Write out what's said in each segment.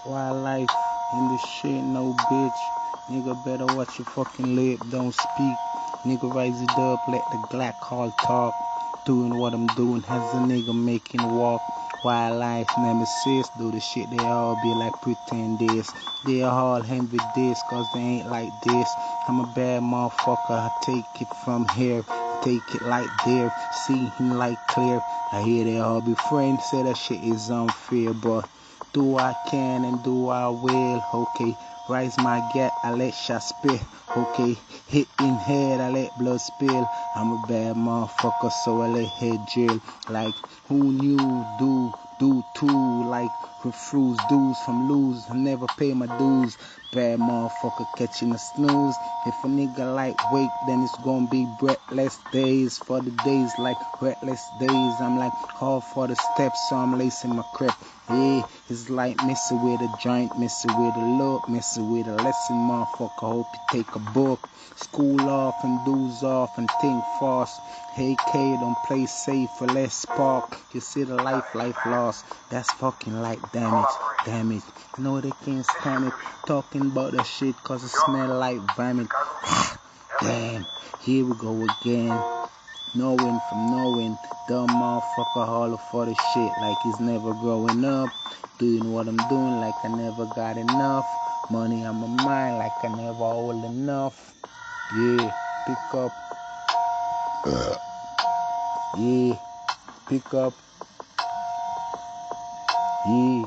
Wildlife in the shit, no bitch. Nigga better watch your fucking lip, don't speak. Nigga rise it up, let the Glock call talk. Doing what I'm doing, has a nigga making walk. Wildlife nemesis, do the shit they all be like pretend this. They all envy this, cause they ain't like this. I'm a bad motherfucker, I take it from here. Take it like there, see him like clear. I hear they all be friends, say that shit is unfair, but do I can and do I will, okay. Rise my gap, I let shot spit, okay. Hit in head, I let blood spill. I'm a bad motherfucker, so I let head drill. Like, who knew, do too. Like, refuse dues from lose, I never pay my dues. Bad motherfucker catching a snooze. If a nigga like wake, then it's gonna be breathless days. For the days like reckless days, I'm like all for the steps, so I'm lacing my crep. Yeah, it's like messing with a joint, messing with a look, messing with a lesson, motherfucker. Hope you take a book. School off and doze off and think fast. Hey K, don't play safe for less spark. You see the life lost. That's fucking like damn it. No, they can't stand it. Talking about that shit cause it smell like vomit. Damn, here we go again. Knowing from knowing, dumb motherfucker holler for the shit like he's never growing up. Doing what I'm doing like I never got enough. Money on my mind like I never old enough. Yeah, pick up. Yeah, pick up. Yeah,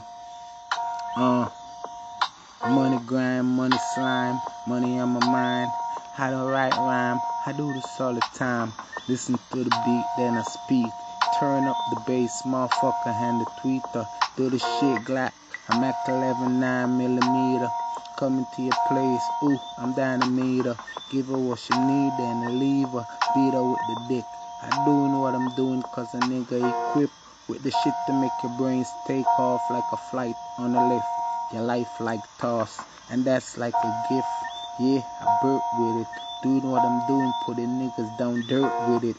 money grind, money slime, money on my mind. How to write rhyme, I do this all the time. Listen to the beat, then I speak. Turn up the bass, motherfucker, hand the tweeter. Do the shit Glock, I'm at 11.9mm. Coming to your place, ooh, I'm down a meter. Give her what she need, then leave her. Beat her with the dick. I doing what I'm doing cause a nigga equipped with the shit to make your brains take off like a flight on a lift. Your life like toss, and that's like a gift. Yeah, I burp with it. Doing what I'm doing, putting niggas down dirt with it.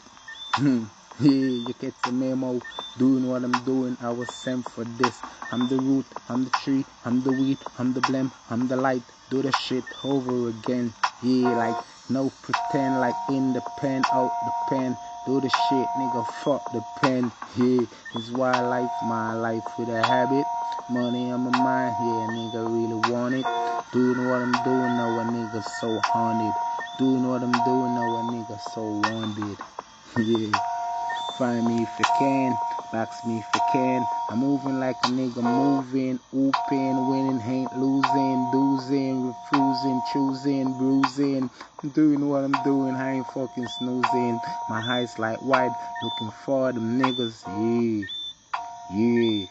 Yeah, you get the memo. Doing what I'm doing, I was sent for this. I'm the root, I'm the tree, I'm the weed, I'm the blem, I'm the light. Do the shit over again. Yeah, like no pretend, like in the pen, out the pen. Do the shit, nigga, fuck the pen. Yeah, it's wildlife, my life with a habit. Money on my mind, yeah, nigga really want it. Doing what I'm doing, now a nigga so haunted. Doing what I'm doing, now a nigga so wanted. Yeah, find me if you can, box me if you can. I'm moving like a nigga moving, ooping, winning, ain't losing, doozing, refusing, choosing, bruising. I'm doing what I'm doing, I ain't fucking snoozing. My eyes like wide, looking for them niggas, yeah, yeah.